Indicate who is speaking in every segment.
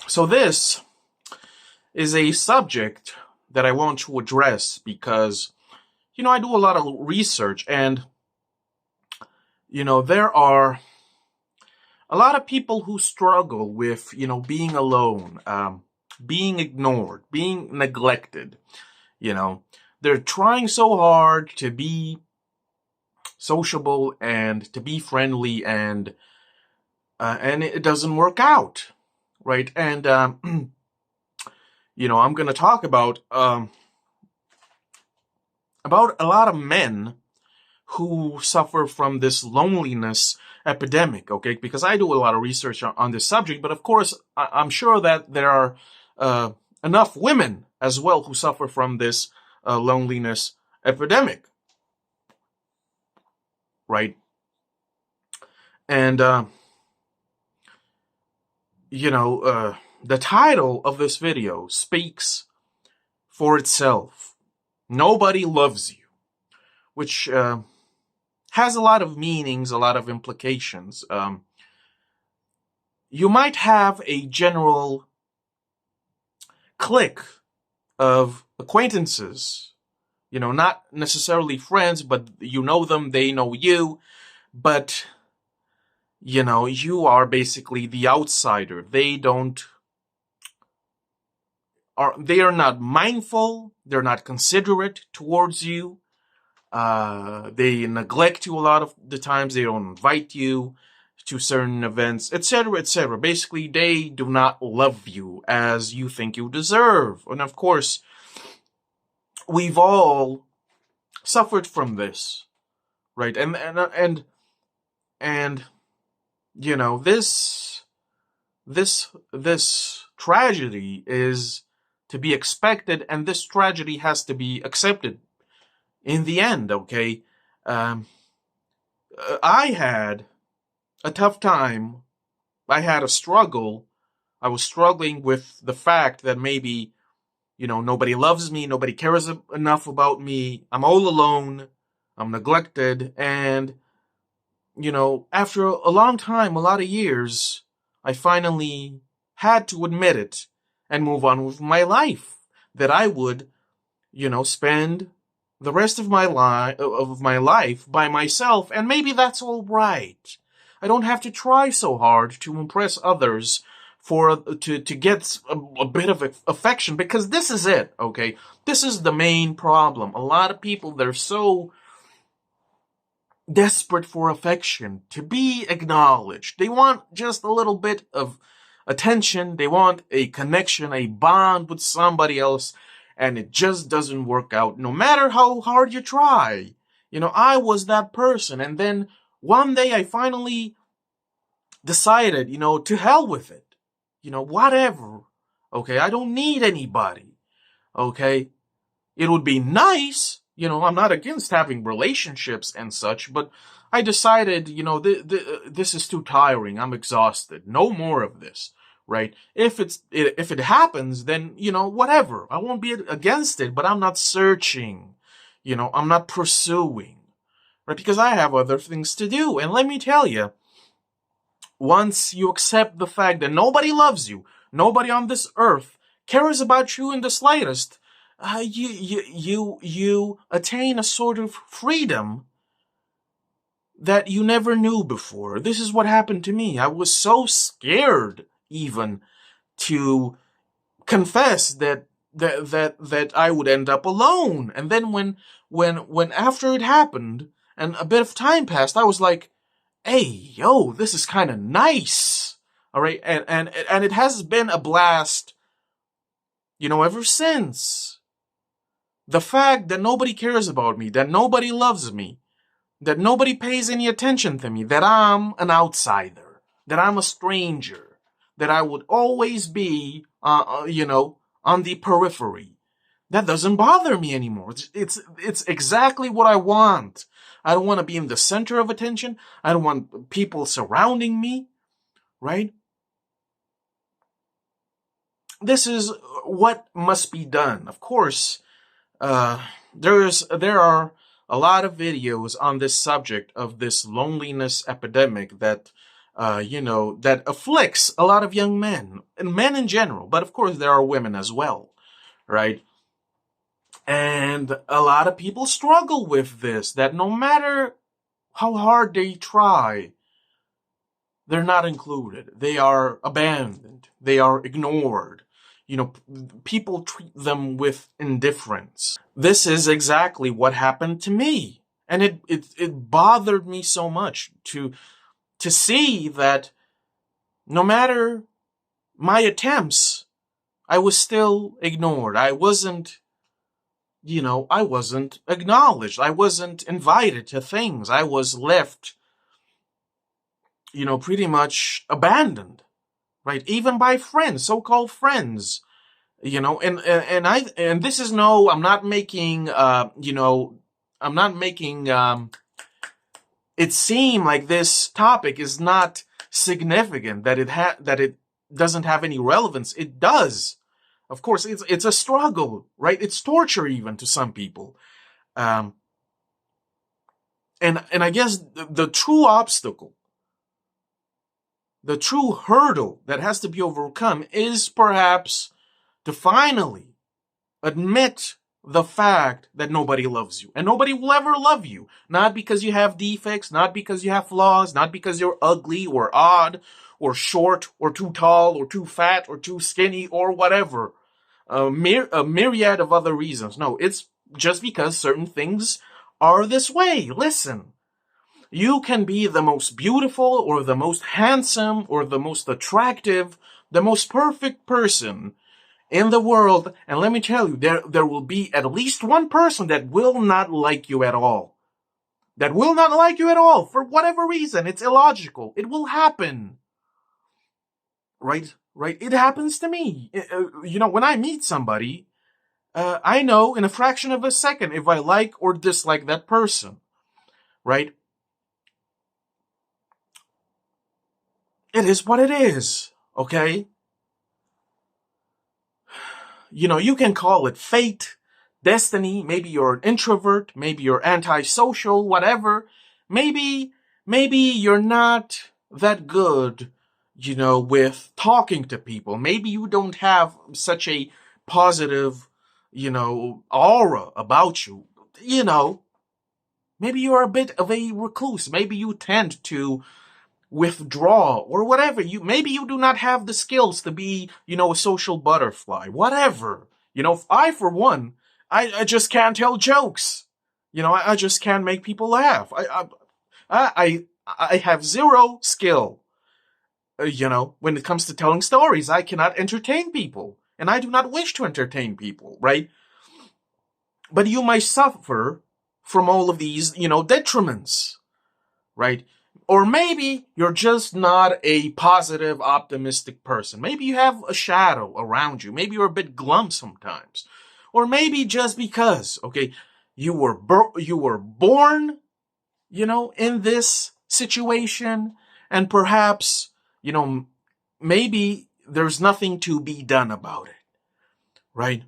Speaker 1: So this is a subject that I want to address because, I do a lot of research and, there are a lot of people who struggle with, being alone, being ignored, being neglected. You know, they're trying so hard to be sociable and to be friendly and it doesn't work out, right? And I'm going to talk about a lot of men who suffer from this loneliness epidemic, okay? Because I do a lot of research on this subject, but of course, I'm sure that there are enough women as well who suffer from this loneliness epidemic, right? And, the title of this video speaks for itself. Nobody loves you, which has a lot of meanings, a lot of implications. You might have a general clique of acquaintances, not necessarily friends, but you know them, they know you, but you are basically the outsider. They are not mindful, they're not considerate towards you. They neglect you a lot of the times. They don't invite you to certain events, etc., etc. Basically, they do not love you as you think you deserve. And of course, we've all suffered from this, right? And this tragedy is to be expected, and this tragedy has to be accepted in the end, okay? I had a tough time. I had a struggle. I was struggling with the fact that maybe, nobody loves me, nobody cares enough about me. I'm all alone. I'm neglected. And, after a long time, a lot of years, I finally had to admit it and move on with my life. That I would, spend the rest of my life by myself, and maybe that's all right. I don't have to try so hard to impress others to get a bit of affection, because this is it, okay? This is the main problem. A lot of people, they're so desperate for affection, to be acknowledged. They want just a little bit of attention. They want a connection, a bond with somebody else, and it just doesn't work out, no matter how hard you try. I was that person, and then one day I finally decided, to hell with it. Whatever. Okay, I don't need anybody. Okay, it would be nice. I'm not against having relationships and such, but I decided, this is too tiring. I'm exhausted. No more of this. Right? If it happens, then, whatever. I won't be against it, but I'm not searching. I'm not pursuing. Right? Because I have other things to do. And let me tell you, once you accept the fact that nobody loves you, nobody on this earth cares about you in the slightest, you attain a sort of freedom that you never knew before. This is what happened to me. I was so scared even to confess that I would end up alone. And then when after it happened and a bit of time passed, I was like, hey, yo, this is kind of nice. All right. And it has been a blast, ever since. The fact that nobody cares about me, that nobody loves me, that nobody pays any attention to me, that I'm an outsider, that I'm a stranger, that I would always be, on the periphery. That doesn't bother me anymore. It's exactly what I want. I don't want to be in the center of attention. I don't want people surrounding me, right? This is what must be done. Of course, there are a lot of videos on this subject of this loneliness epidemic that that afflicts a lot of young men and men in general. But of course, there are women as well, right? And a lot of people struggle with this, that no matter how hard they try, they're not included. They are abandoned. They are ignored. People treat them with indifference. This is exactly what happened to me. And it bothered me so much to see that no matter my attempts, I was still ignored. I wasn't acknowledged. I wasn't invited to things. I was left, pretty much abandoned, right? Even by friends, so-called friends, and this is I'm not making, I'm not making, it seem like this topic is not significant, that it doesn't have any relevance. It does. Of course, it's a struggle, right? It's torture even to some people. And I guess the true obstacle, the true hurdle that has to be overcome is perhaps to finally admit the fact that nobody loves you. And nobody will ever love you. Not because you have defects, not because you have flaws, not because you're ugly or odd or short or too tall or too fat or too skinny or whatever. A myriad of other reasons. No, it's just because certain things are this way. Listen, you can be the most beautiful or the most handsome or the most attractive, the most perfect person in the world, and let me tell you, there will be at least one person that will not like you at all. That will not like you at all, for whatever reason. It's illogical. It will happen. Right? It happens to me. When I meet somebody, I know in a fraction of a second if I like or dislike that person. Right? It is what it is. Okay? You can call it fate, destiny. Maybe you're an introvert. Maybe you're antisocial, whatever. Maybe you're not that good, with talking to people. Maybe you don't have such a positive, aura about you. Maybe you're a bit of a recluse. Maybe you tend to withdraw or whatever. Maybe you do not have the skills to be, a social butterfly, whatever. I, for one, I just can't tell jokes. I just can't make people laugh. I have zero skill. When it comes to telling stories, I cannot entertain people, and I do not wish to entertain people, right? But you might suffer from all of these, detriments, right? Or maybe you're just not a positive, optimistic person. Maybe you have a shadow around you. Maybe you're a bit glum sometimes. Or maybe just because, okay, you were born, in this situation, and perhaps, maybe there's nothing to be done about it, right?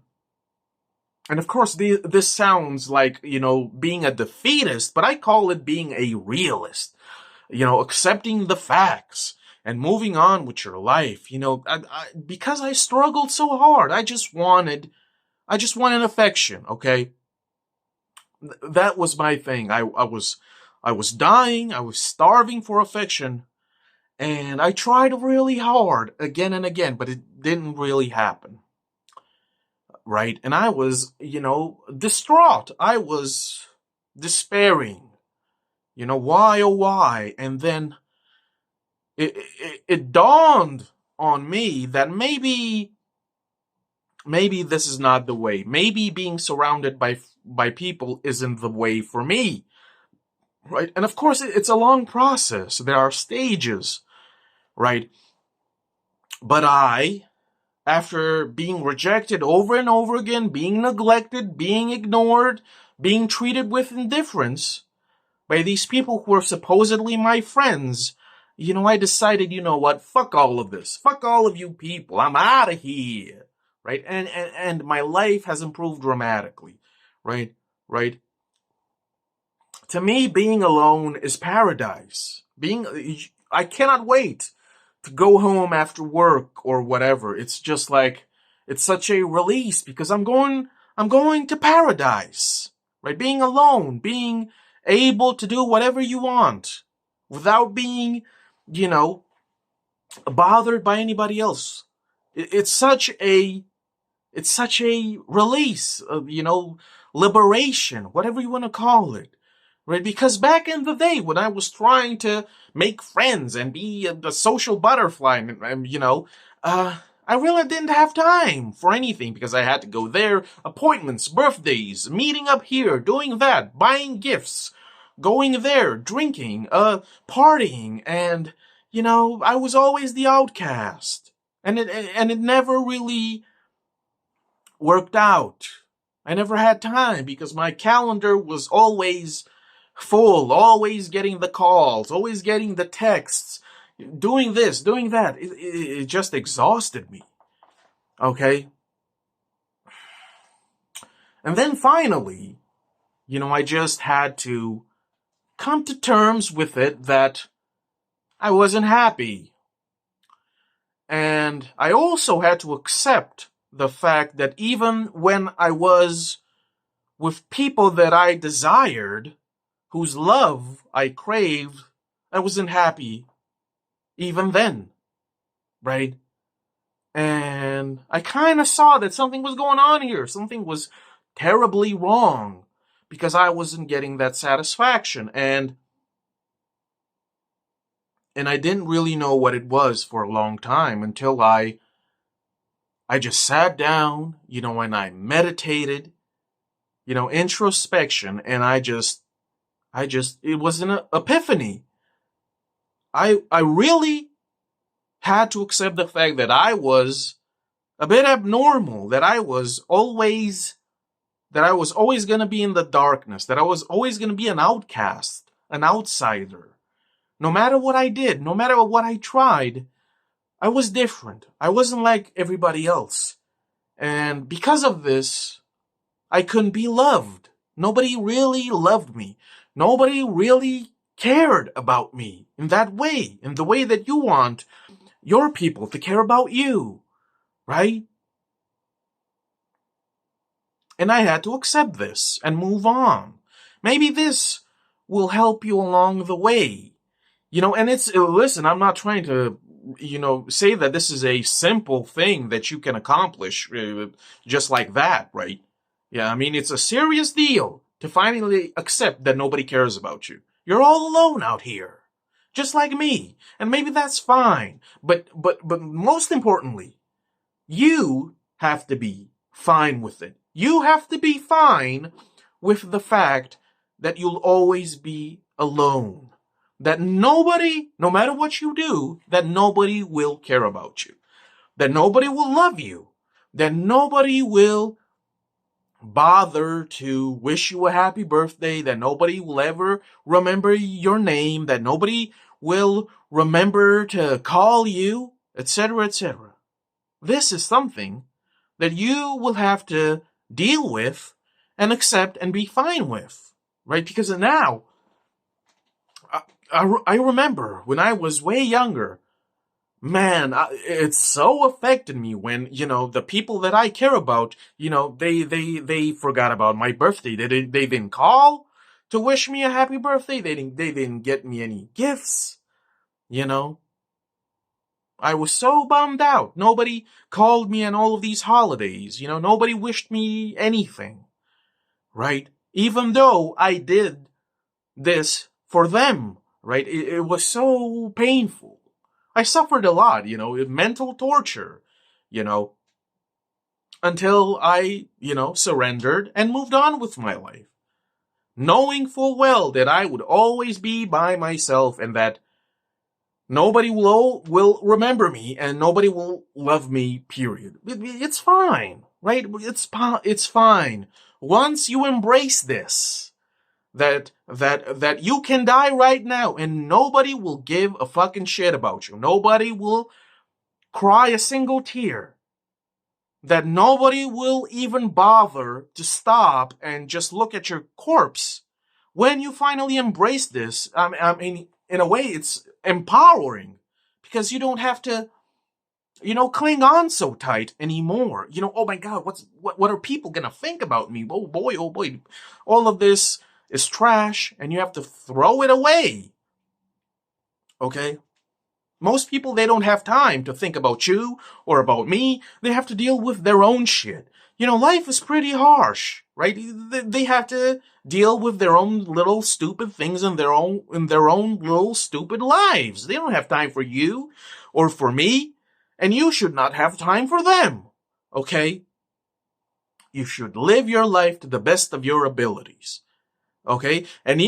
Speaker 1: And of course, this sounds like, being a defeatist, but I call it being a realist. Accepting the facts and moving on with your life. Because I struggled so hard, I just wanted affection. Okay, that was my thing. I was dying. I was starving for affection, and I tried really hard again and again, but it didn't really happen. Right, and I was, distraught. I was despairing. Why, oh, why? And then it dawned on me that maybe this is not the way. Maybe being surrounded by people isn't the way for me. Right? And of course, it's a long process. There are stages, right? But after being rejected over and over again, being neglected, being ignored, being treated with indifference, by these people who were supposedly my friends, I decided, what, fuck all of this. Fuck all of you people. I'm out of here. Right? And my life has improved dramatically. Right? To me, being alone is paradise. I cannot wait to go home after work or whatever. It's just like, it's such a release because I'm going to paradise, right? Being alone, being able to do whatever you want without being, you know, bothered by anybody else. It's such a release of, liberation, whatever you want to call it, right? Because back in the day when I was trying to make friends and be a social butterfly, I really didn't have time for anything because I had to go there, appointments, birthdays, meeting up here, doing that, buying gifts, going there, drinking, partying, and, I was always the outcast. And it never really worked out. I never had time because my calendar was always full, always getting the calls, always getting the texts, doing this, doing that. It just exhausted me. Okay? And then finally, I just had to come to terms with it that I wasn't happy. And I also had to accept the fact that even when I was with people that I desired, whose love I craved, I wasn't happy even then, right? And I kind of saw that something was going on here. Something was terribly wrong because I wasn't getting that satisfaction. And I didn't really know what it was for a long time until I just sat down, and I meditated, introspection, and it was an epiphany. I really had to accept the fact that I was a bit abnormal, that I was always going to be in the darkness, that I was always going to be an outcast, an outsider. No matter what I did, no matter what I tried, I was different. I wasn't like everybody else. And because of this, I couldn't be loved. Nobody really loved me. Nobody really cared about me in that way, in the way that you want your people to care about you, right? And I had to accept this and move on. Maybe this will help you along the way. And listen, I'm not trying to, say that this is a simple thing that you can accomplish just like that, right? Yeah, I mean, it's a serious deal to finally accept that nobody cares about you. You're all alone out here, just like me. And maybe that's fine. But most importantly, you have to be fine with it. You have to be fine with the fact that you'll always be alone. That nobody, no matter what you do, that nobody will care about you. That nobody will love you. That nobody will bother to wish you a happy birthday. That nobody will ever remember your name. That nobody will remember to call you, etc., etc. This is something that you will have to deal with and accept and be fine with, right? Because now, I remember when I was way younger, man, it so affected me when, the people that I care about, they forgot about my birthday. They didn't call to wish me a happy birthday. They didn't get me any gifts, I was so bummed out. Nobody called me on all of these holidays, nobody wished me anything, right? Even though I did this for them. Right? It was so painful. I suffered a lot, mental torture, until I, surrendered and moved on with my life. Knowing full well that I would always be by myself and that nobody will remember me and nobody will love me, period. It's fine, right? It's fine. Once you embrace this, that you can die right now and nobody will give a fucking shit about you. Nobody will cry a single tear. That nobody will even bother to stop and just look at your corpse. When you finally embrace this, I mean, in a way, empowering because you don't have to, cling on so tight anymore. Oh my God, what are people gonna think about me? Oh boy, oh boy. All of this is trash and you have to throw it away. Okay? Most people, they don't have time to think about you or about me. They have to deal with their own shit. Life is pretty harsh, right? They have to deal with their own little stupid things in their own little stupid lives. They don't have time for you or for me, and you should not have time for them. Okay? You should live your life to the best of your abilities. Okay? And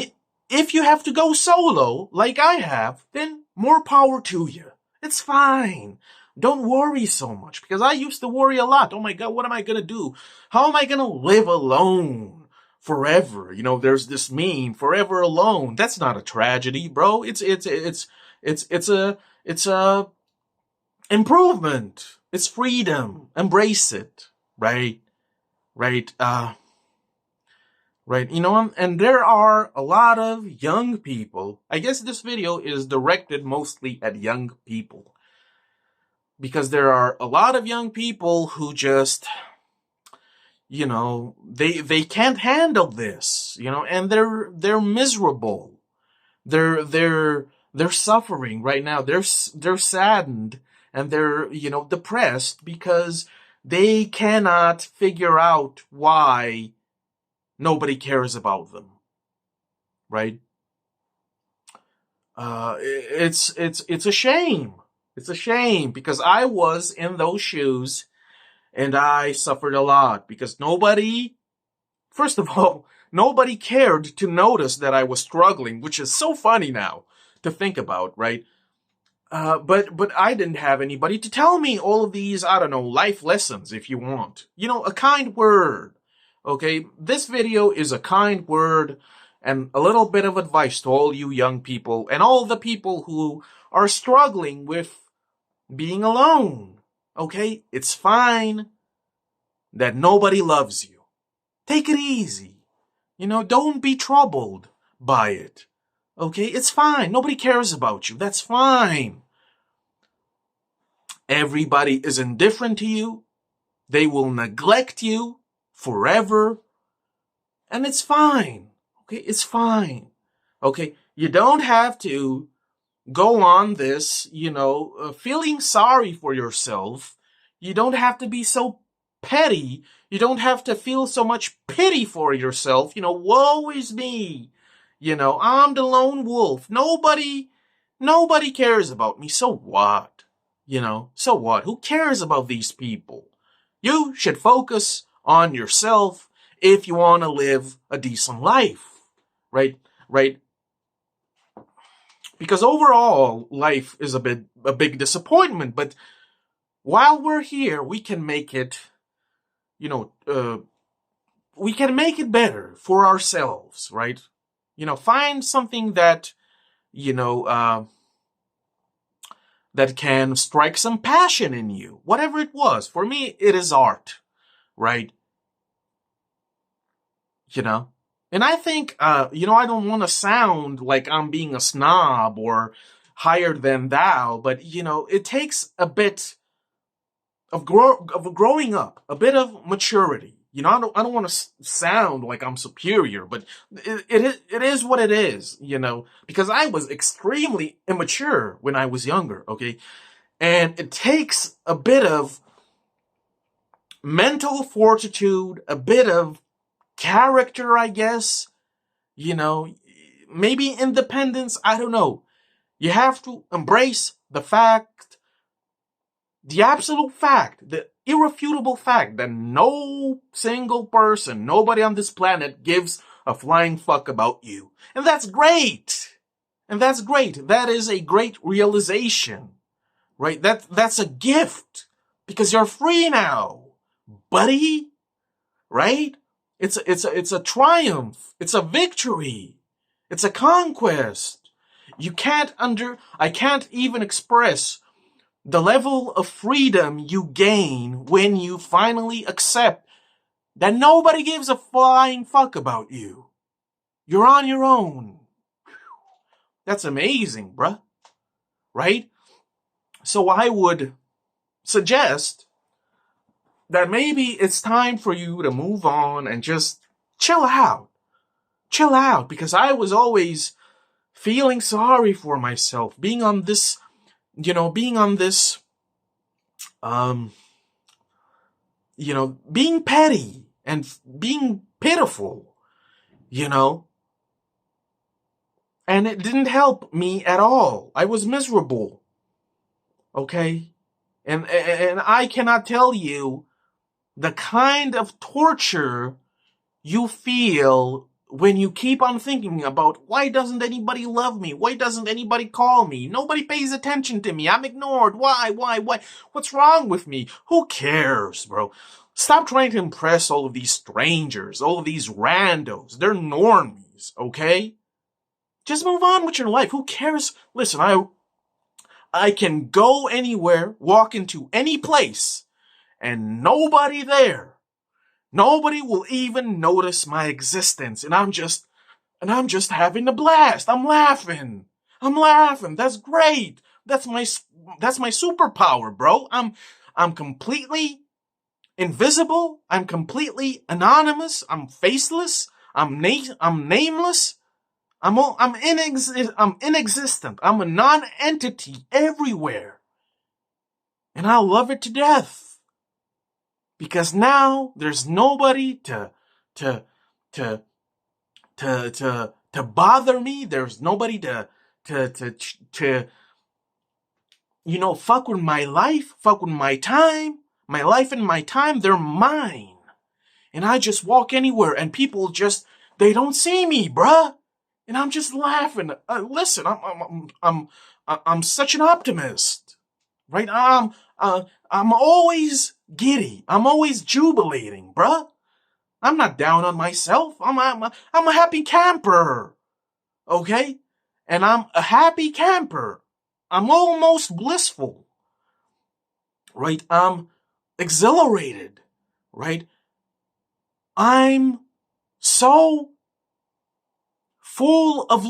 Speaker 1: if you have to go solo, like I have, then more power to you. It's fine. Don't worry so much, because I used to worry a lot. Oh my God, what am I gonna do? How am I gonna live alone forever? There's this meme, forever alone. That's not a tragedy, bro. It's a improvement. It's freedom. Embrace it. Right? Right? Right, and there are a lot of young people. I guess this video is directed mostly at young people. Because there are a lot of young people who just, they can't handle this, and they're miserable. They're suffering right now. They're saddened and they're, depressed because they cannot figure out why nobody cares about them, right? It's a shame. It's a shame because I was in those shoes and I suffered a lot because first of all, nobody cared to notice that I was struggling, which is so funny now to think about, right? But I didn't have anybody to tell me all of these, I don't know, life lessons, if you want. A kind word. Okay, this video is a kind word and a little bit of advice to all you young people and all the people who are struggling with being alone. Okay, it's fine that nobody loves you. Take it easy. Don't be troubled by it. Okay, it's fine. Nobody cares about you. That's fine. Everybody is indifferent to you. They will neglect you forever. And it's fine. Okay, it's fine. Okay, you don't have to go on this, feeling sorry for yourself. You don't have to be so petty. You don't have to feel so much pity for yourself. Woe is me. I'm the lone wolf. Nobody cares about me. So what? So what? Who cares about these people? You should focus on yourself if you want to live a decent life, right? Right? Because overall, life is a big disappointment. But while we're here, we can make it, we can make it better for ourselves, right? Find something that, that can strike some passion in you, whatever it was. For me, it is art, right? And I think, I don't want to sound like I'm being a snob or higher than thou, but, it takes a bit of growing up, a bit of maturity. I don't want to sound like I'm superior, but it is what it is, because I was extremely immature when I was younger, okay? And it takes a bit of mental fortitude, a bit of character, I guess, maybe independence, I don't know. You have to embrace the fact, the absolute fact, the irrefutable fact that no single person, nobody on this planet gives a flying fuck about you. And that's great. That is a great realization, right? That's a gift because you're free now, buddy, right? It's a triumph. It's a victory. It's a conquest. I can't even express the level of freedom you gain when you finally accept that nobody gives a flying fuck about you. You're on your own. That's amazing, bruh. right? So I would suggest that maybe it's time for you to move on and just chill out. Chill out, because I was always feeling sorry for myself, being on this, um, being petty and being pitiful, you know, and it didn't help me at all. I was miserable, okay? And I cannot tell you the kind of torture you feel when you keep on thinking about, why doesn't anybody love me? Why doesn't anybody call me? Nobody pays attention to me. I'm ignored. Why? What's wrong with me? Who cares, bro? Stop trying to impress all of these strangers, all of these randos. They're normies, okay? Just move on with your life. Who cares? Listen, I can go anywhere, walk into any place, and nobody there. Nobody will even notice my existence, and I'm just having a blast. I'm laughing. That's great. That's my superpower, bro. I'm completely invisible. I'm completely anonymous. I'm faceless. I'm nameless. I'm inexistent. I'm a non-entity everywhere, and I love it to death. Because now there's nobody to bother me. There's nobody to fuck with my life, fuck with my time. My life and my time, they're mine. And I just walk anywhere and people they don't see me, bruh. And I'm just laughing. Listen, I'm such an optimist, right? I'm always giddy. I'm always jubilating, bruh. I'm not down on myself. I'm a happy camper, okay? And I'm a happy camper. I'm almost blissful, right? I'm exhilarated, right? I'm so full of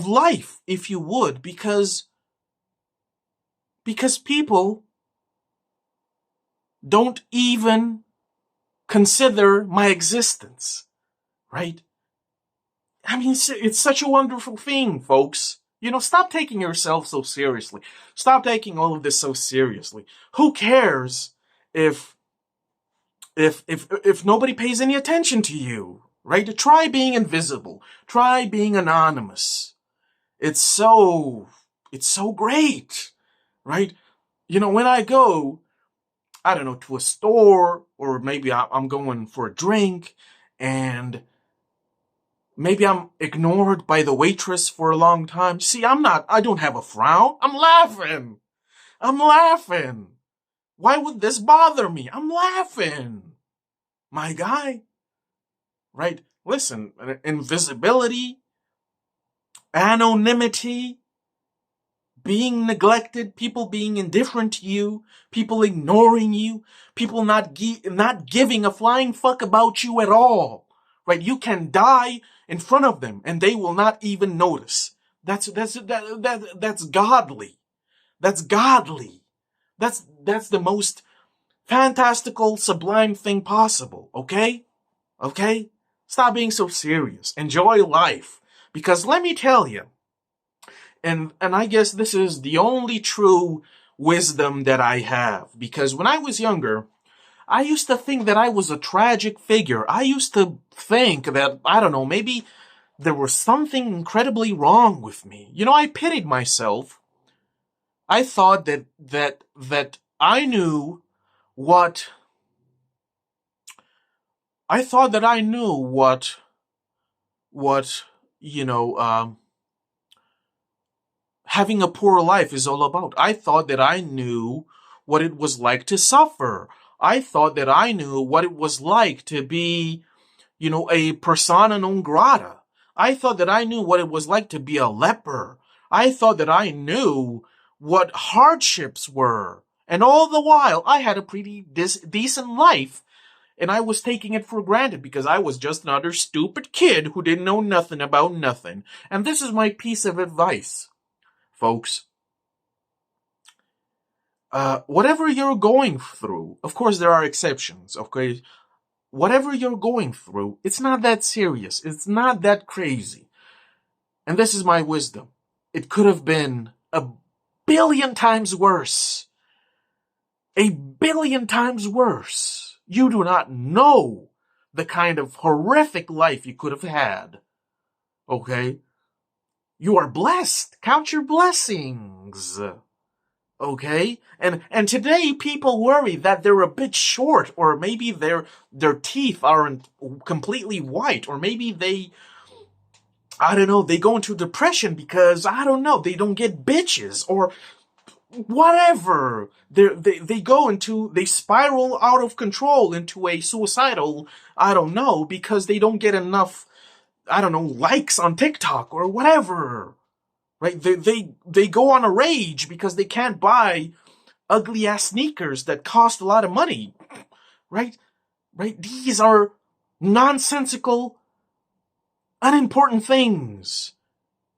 Speaker 1: life, if you would, because people don't even consider my existence, right? I mean, it's such a wonderful thing, folks. Stop taking yourself so seriously. Stop taking all of this so seriously. Who cares if nobody pays any attention to you, right? Try being invisible. Try being anonymous. It's so great, right? When I go, I don't know, to a store, or maybe I'm going for a drink, and maybe I'm ignored by the waitress for a long time. See, I don't have a frown. I'm laughing. Why would this bother me? I'm laughing. My guy. Right? Listen, invisibility, anonymity, being neglected, people being indifferent to you, people ignoring you, people not giving a flying fuck about you at all. Right? You can die in front of them and they will not even notice. That's godly. That's godly. That's the most fantastical, sublime thing possible. Okay? Okay? Stop being so serious. Enjoy life. Because let me tell you, and I guess this is the only true wisdom that I have. Because when I was younger, I used to think that I was a tragic figure. I used to think that, I don't know, maybe there was something incredibly wrong with me. I pitied myself. I thought that I knew what having a poor life is all about. I thought that I knew what it was like to suffer. I thought that I knew what it was like to be, a persona non grata. I thought that I knew what it was like to be a leper. I thought that I knew what hardships were. And all the while, I had a pretty decent life. And I was taking it for granted because I was just another stupid kid who didn't know nothing about nothing. And this is my piece of advice, folks. whatever you're going through, of course there are exceptions, okay? Whatever you're going through, it's not that serious. It's not that crazy. And this is my wisdom. It could have been a billion times worse. A billion times worse. You do not know the kind of horrific life you could have had. Okay? You are blessed. Count your blessings. Okay? And today people worry that they're a bit short, or maybe their teeth aren't completely white, or maybe they go into depression because, they don't get bitches, or whatever. They spiral out of control into a suicidal, because they don't get enough, likes on TikTok or whatever. Right? They go on a rage because they can't buy ugly ass sneakers that cost a lot of money. Right? Right? These are nonsensical, unimportant things.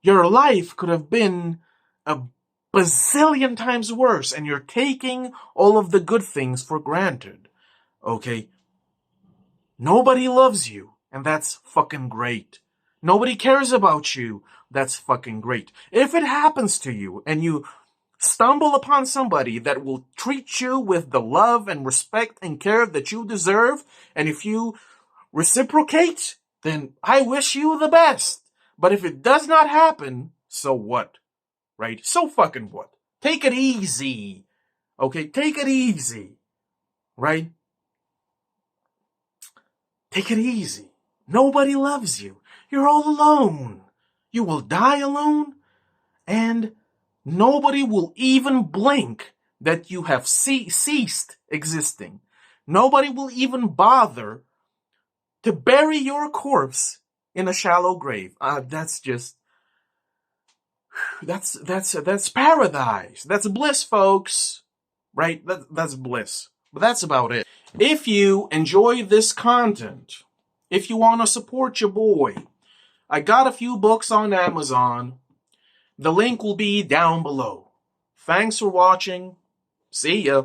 Speaker 1: Your life could have been a bazillion times worse, and you're taking all of the good things for granted. Okay? Nobody loves you, and that's fucking great. Nobody cares about you. That's fucking great. If it happens to you and you stumble upon somebody that will treat you with the love and respect and care that you deserve, and if you reciprocate, then I wish you the best. But if it does not happen, so what? Right? So fucking what? Take it easy. Okay? Take it easy. Right? Take it easy. Nobody loves you. You're all alone. You will die alone, and nobody will even blink that you have ceased existing. Nobody will even bother to bury your corpse in a shallow grave. That's paradise. That's bliss, folks. Right? That's bliss. But that's about it. If you enjoy this content, if you want to support your boy, I got a few books on Amazon. The link will be down below. Thanks for watching. See ya.